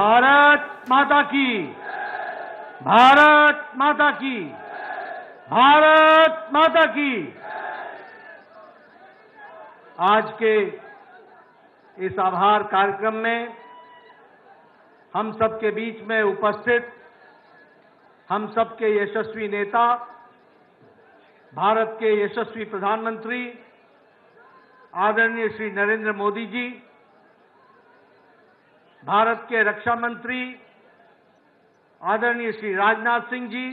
भारत माता की, भारत माता की, भारत माता की। आज के इस आभार कार्यक्रम में हम सबके बीच में उपस्थित हम सबके यशस्वी नेता, भारत के यशस्वी प्रधानमंत्री आदरणीय श्री नरेंद्र मोदी जी, भारत के रक्षा मंत्री आदरणीय श्री राजनाथ सिंह जी,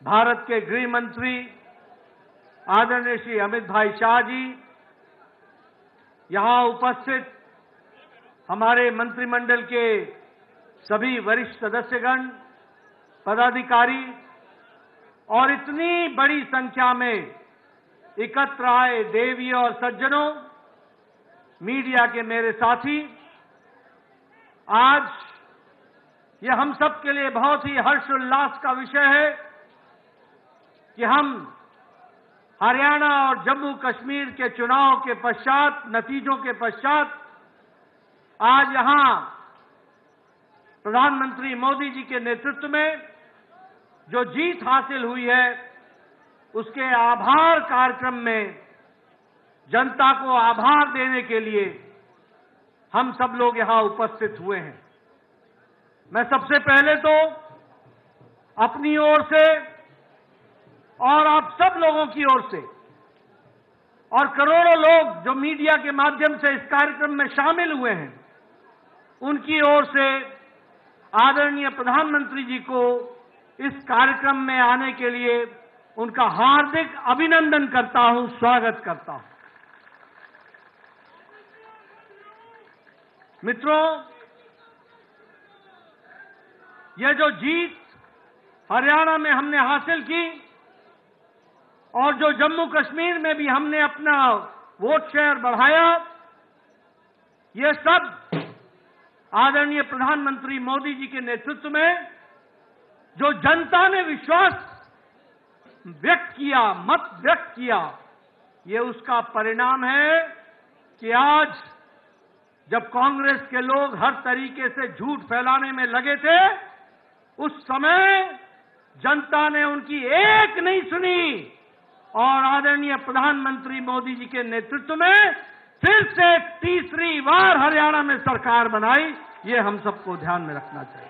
भारत के गृह मंत्री आदरणीय श्री अमित भाई शाह जी, यहां उपस्थित हमारे मंत्रिमंडल के सभी वरिष्ठ सदस्यगण, पदाधिकारी और इतनी बड़ी संख्या में एकत्र आए देवियों और सज्जनों, मीडिया के मेरे साथी, आज यह हम सब के लिए बहुत ही हर्ष उल्लास का विषय है कि हम हरियाणा और जम्मू कश्मीर के चुनाव के पश्चात, नतीजों के पश्चात आज यहां प्रधानमंत्री मोदी जी के नेतृत्व में जो जीत हासिल हुई है, उसके आभार कार्यक्रम में जनता को आभार देने के लिए हम सब लोग यहां उपस्थित हुए हैं। मैं सबसे पहले तो अपनी ओर से और आप सब लोगों की ओर से और करोड़ों लोग जो मीडिया के माध्यम से इस कार्यक्रम में शामिल हुए हैं, उनकी ओर से आदरणीय प्रधानमंत्री जी को इस कार्यक्रम में आने के लिए उनका हार्दिक अभिनंदन करता हूं, स्वागत करता हूं। मित्रों, यह जो जीत हरियाणा में हमने हासिल की और जो जम्मू कश्मीर में भी हमने अपना वोट शेयर बढ़ाया, यह सब आदरणीय प्रधानमंत्री मोदी जी के नेतृत्व में जो जनता ने विश्वास व्यक्त किया, मत व्यक्त किया, ये उसका परिणाम है कि आज जब कांग्रेस के लोग हर तरीके से झूठ फैलाने में लगे थे, उस समय जनता ने उनकी एक नहीं सुनी और आदरणीय प्रधानमंत्री मोदी जी के नेतृत्व में फिर से तीसरी बार हरियाणा में सरकार बनाई। ये हम सबको ध्यान में रखना चाहिए।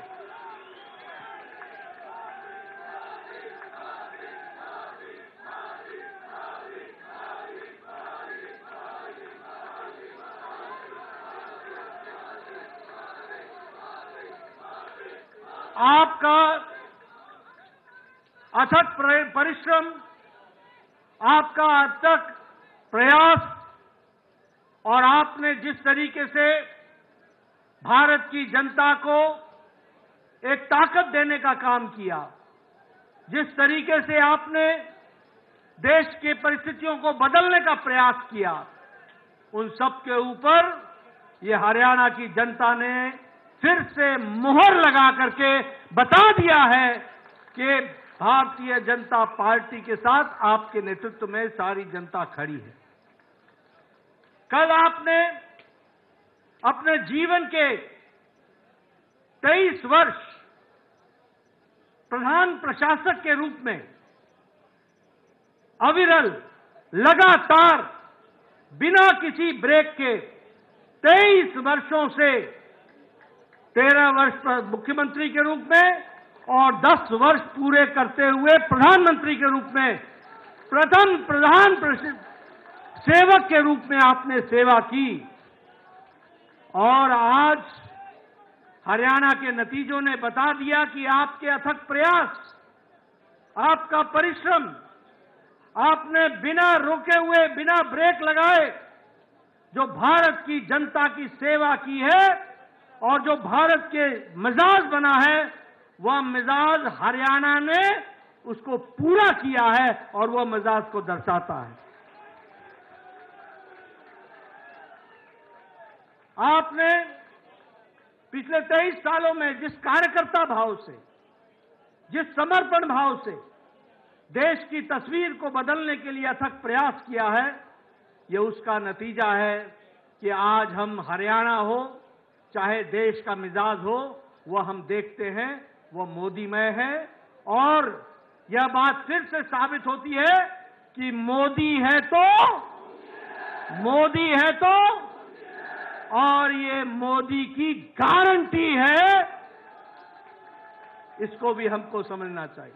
आपका अथक परिश्रम, आपका अथक प्रयास और आपने जिस तरीके से भारत की जनता को एक ताकत देने का काम किया, जिस तरीके से आपने देश की परिस्थितियों को बदलने का प्रयास किया, उन सब के ऊपर ये हरियाणा की जनता ने फिर से मुहर लगा करके बता दिया है कि भारतीय जनता पार्टी के साथ आपके नेतृत्व में सारी जनता खड़ी है। कल आपने अपने जीवन के 23 वर्ष प्रधान प्रशासक के रूप में अविरल, लगातार, बिना किसी ब्रेक के 23 वर्षों से 13 वर्ष मुख्यमंत्री के रूप में और 10 वर्ष पूरे करते हुए प्रधानमंत्री के रूप में प्रथम प्रधान सेवक के रूप में आपने सेवा की और आज हरियाणा के नतीजों ने बता दिया कि आपके अथक प्रयास, आपका परिश्रम, आपने बिना रुके हुए, बिना ब्रेक लगाए जो भारत की जनता की सेवा की है और जो भारत के मिजाज बना है, वह मिजाज हरियाणा ने उसको पूरा किया है और वह मिजाज को दर्शाता है। आपने पिछले 23 सालों में जिस कार्यकर्ता भाव से, जिस समर्पण भाव से देश की तस्वीर को बदलने के लिए अथक प्रयास किया है, यह उसका नतीजा है कि आज हम हरियाणा हो चाहे देश का मिजाज हो, वो हम देखते हैं, वो मोदीमय है। और यह बात फिर से साबित होती है कि मोदी है तो और ये मोदी की गारंटी है, इसको भी हमको समझना चाहिए।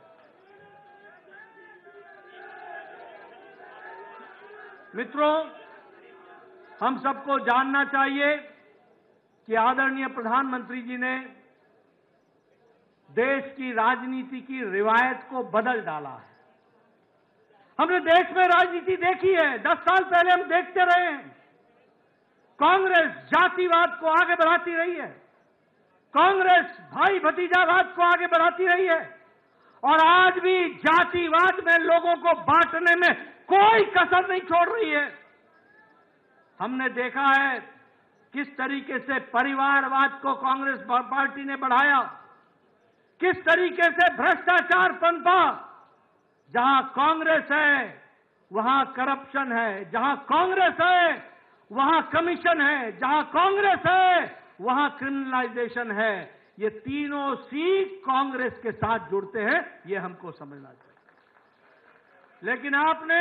मित्रों, हम सबको जानना चाहिए कि आदरणीय प्रधानमंत्री जी ने देश की राजनीति की रिवायत को बदल डाला है। हमने देश में राजनीति देखी है, 10 साल पहले हम देखते रहे हैं। कांग्रेस जातिवाद को आगे बढ़ाती रही है, कांग्रेस भाई भतीजावाद को आगे बढ़ाती रही है, और आज भी जातिवाद में लोगों को बांटने में कोई कसर नहीं छोड़ रही है। हमने देखा है किस तरीके से परिवारवाद को कांग्रेस पार्टी ने बढ़ाया, किस तरीके से भ्रष्टाचार पनपा। जहां कांग्रेस है वहां करप्शन है, जहां कांग्रेस है वहां कमीशन है, जहां कांग्रेस है वहां क्रिमिनलाइजेशन है। ये तीनों सी कांग्रेस के साथ जुड़ते हैं, ये हमको समझना चाहिए। लेकिन आपने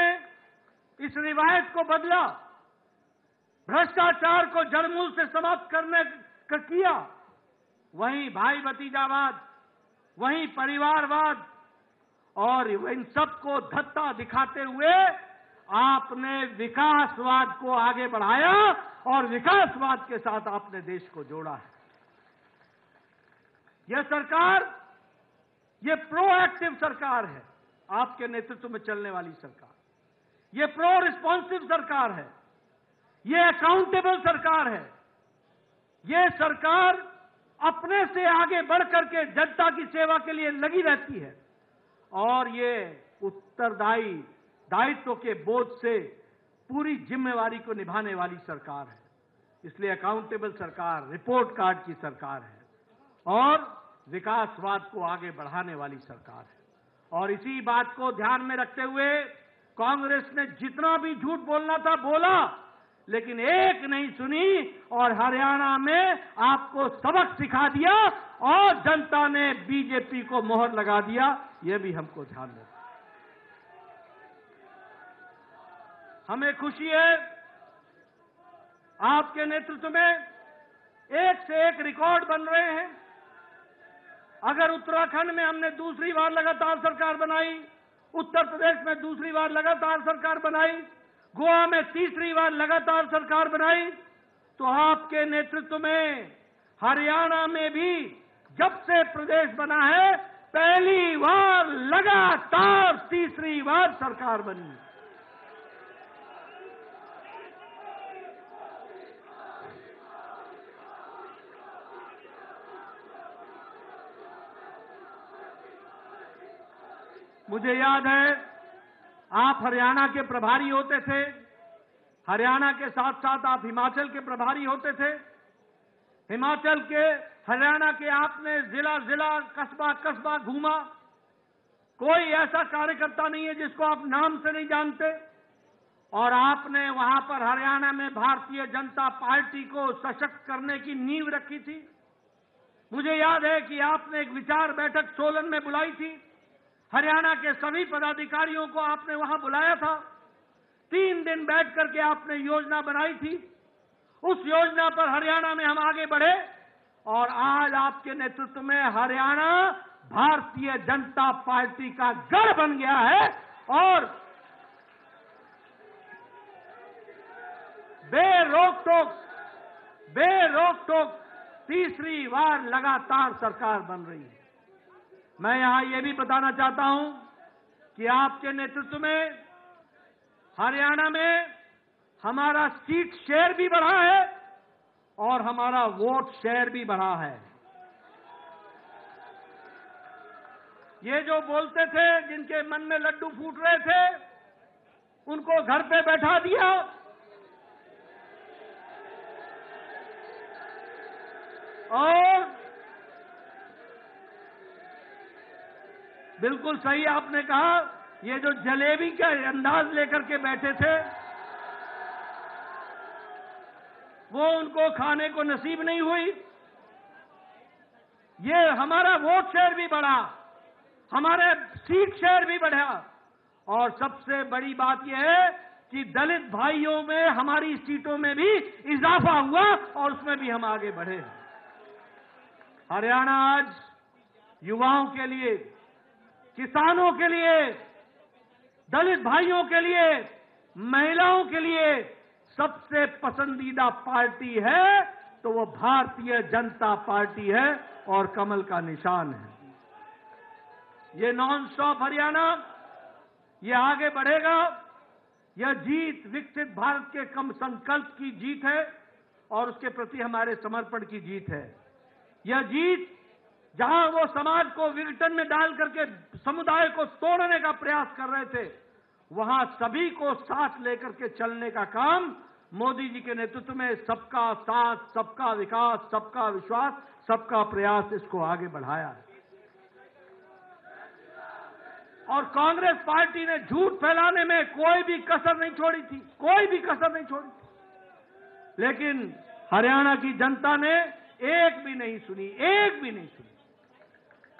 इस रिवायत को बदला, भ्रष्टाचार को जड़मूल से समाप्त करने का किया। वहीं भाई भतीजावाद, वहीं परिवारवाद, और इन सबको धत्ता दिखाते हुए आपने विकासवाद को आगे बढ़ाया और विकासवाद के साथ आपने देश को जोड़ा है। यह सरकार, यह प्रोएक्टिव सरकार है, आपके नेतृत्व में चलने वाली सरकार। यह प्रो रिस्पॉन्सिव सरकार है, यह अकाउंटेबल सरकार है। यह सरकार अपने से आगे बढ़ करके जनता की सेवा के लिए लगी रहती है, और ये उत्तरदायी दायित्व के बोझ से पूरी जिम्मेवारी को निभाने वाली सरकार है। इसलिए अकाउंटेबल सरकार, रिपोर्ट कार्ड की सरकार है, और विकासवाद को आगे बढ़ाने वाली सरकार है। और इसी बात को ध्यान में रखते हुए कांग्रेस ने जितना भी झूठ बोलना था बोला, लेकिन एक नहीं सुनी, और हरियाणा में आपको सबक सिखा दिया और जनता ने बीजेपी को मोहर लगा दिया। यह भी हमको ध्यान रखना। हमें खुशी है आपके नेतृत्व में एक से एक रिकॉर्ड बन रहे हैं। अगर उत्तराखंड में हमने दूसरी बार लगातार सरकार बनाई, उत्तर प्रदेश में दूसरी बार लगातार सरकार बनाई, गोवा में तीसरी बार लगातार सरकार बनाई, तो आपके नेतृत्व में हरियाणा में भी जब से प्रदेश बना है पहली बार लगातार तीसरी बार सरकार बनी। मुझे याद है आप हरियाणा के प्रभारी होते थे, हरियाणा के साथ साथ आप हिमाचल के प्रभारी होते थे। हिमाचल के, हरियाणा के आपने जिला जिला, कस्बा कस्बा घूमा। कोई ऐसा कार्यकर्ता नहीं है जिसको आप नाम से नहीं जानते। और आपने वहां पर हरियाणा में भारतीय जनता पार्टी को सशक्त करने की नींव रखी थी। मुझे याद है कि आपने एक विचार बैठक सोलन में बुलाई थी, हरियाणा के सभी पदाधिकारियों को आपने वहां बुलाया था। 3 दिन बैठ करके आपने योजना बनाई थी। उस योजना पर हरियाणा में हम आगे बढ़े, और आज आपके नेतृत्व में हरियाणा भारतीय जनता पार्टी का गढ़ बन गया है, और बेरोक-टोक तीसरी बार लगातार सरकार बन रही है। मैं यहां यह भी बताना चाहता हूं कि आपके नेतृत्व में हरियाणा में हमारा सीट शेयर भी बढ़ा है और हमारा वोट शेयर भी बढ़ा है। ये जो बोलते थे, जिनके मन में लड्डू फूट रहे थे, उनको घर पे बैठा दिया, और बिल्कुल सही आपने कहा, ये जो जलेबी का अंदाज लेकर के बैठे थे, वो उनको खाने को नसीब नहीं हुई। ये हमारा वोट शेयर भी बढ़ा, हमारे सीट शेयर भी बढ़ा, और सबसे बड़ी बात यह है कि दलित भाइयों में हमारी सीटों में भी इजाफा हुआ और उसमें भी हम आगे बढ़े। हरियाणा आज युवाओं के लिए, किसानों के लिए, दलित भाइयों के लिए, महिलाओं के लिए सबसे पसंदीदा पार्टी है तो वो भारतीय जनता पार्टी है और कमल का निशान है। ये नॉन स्टॉप हरियाणा, ये आगे बढ़ेगा। यह जीत विकसित भारत के कम संकल्प की जीत है और उसके प्रति हमारे समर्पण की जीत है। यह जीत जहां वो समाज को विघटन में डाल करके समुदाय को तोड़ने का प्रयास कर रहे थे, वहां सभी को साथ लेकर के चलने का काम मोदी जी के नेतृत्व में सबका साथ, सबका विकास, सबका विश्वास, सबका प्रयास, इसको आगे बढ़ाया है। और कांग्रेस पार्टी ने झूठ फैलाने में कोई भी कसर नहीं छोड़ी थी, कोई भी कसर नहीं छोड़ी थी। लेकिन हरियाणा की जनता ने एक भी नहीं सुनी, एक भी नहीं सुनी।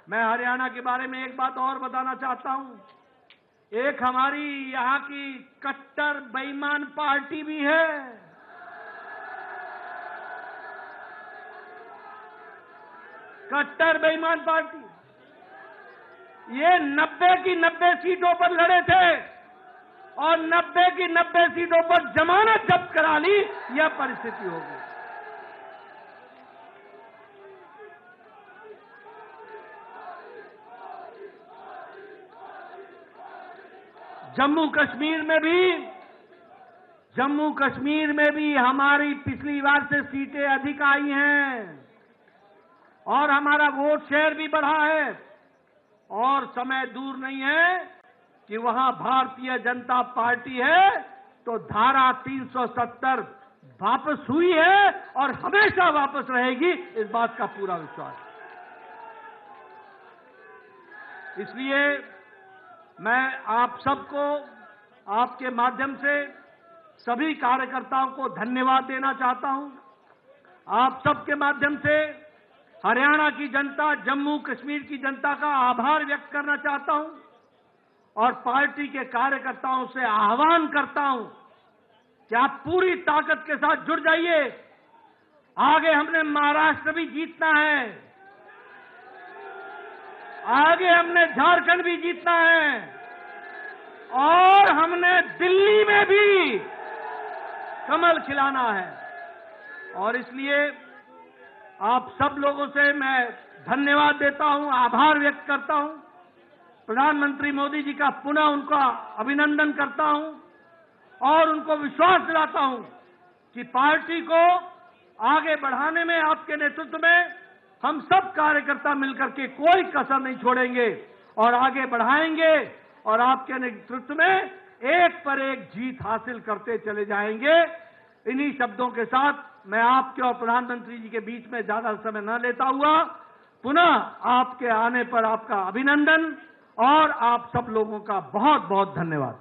मैं हरियाणा के बारे में एक बात और बताना चाहता हूं। एक हमारी यहां की कट्टर बेईमान पार्टी भी है। कट्टर बेईमान पार्टी, ये 90 की 90 सीटों पर लड़े थे और 90 की 90 सीटों पर जमानत जब्त करा ली। यह परिस्थिति होगी। जम्मू कश्मीर में भी हमारी पिछली बार से सीटें अधिक आई हैं और हमारा वोट शेयर भी बढ़ा है। और समय दूर नहीं है कि वहां भारतीय जनता पार्टी है तो धारा 370 वापस हुई है और हमेशा वापस रहेगी, इस बात का पूरा विश्वास है। इसलिए मैं आप सबको आपके माध्यम से सभी कार्यकर्ताओं को धन्यवाद देना चाहता हूं। आप सबके माध्यम से हरियाणा की जनता, जम्मू कश्मीर की जनता का आभार व्यक्त करना चाहता हूं और पार्टी के कार्यकर्ताओं से आह्वान करता हूं कि आप पूरी ताकत के साथ जुड़ जाइए। आगे हमने महाराष्ट्र भी जीतना है, आगे हमने झारखंड भी जीतना है और हमने दिल्ली में भी कमल खिलाना है। और इसलिए आप सब लोगों से मैं धन्यवाद देता हूं, आभार व्यक्त करता हूं। प्रधानमंत्री मोदी जी का पुनः उनका अभिनंदन करता हूं और उनको विश्वास दिलाता हूं कि पार्टी को आगे बढ़ाने में आपके नेतृत्व में हम सब कार्यकर्ता मिलकर के कोई कसर नहीं छोड़ेंगे और आगे बढ़ाएंगे और आपके नेतृत्व में एक पर एक जीत हासिल करते चले जाएंगे। इन्हीं शब्दों के साथ मैं आपके और प्रधानमंत्री जी के बीच में ज्यादा समय न लेता हुआ पुनः आपके आने पर आपका अभिनंदन और आप सब लोगों का बहुत बहुत धन्यवाद।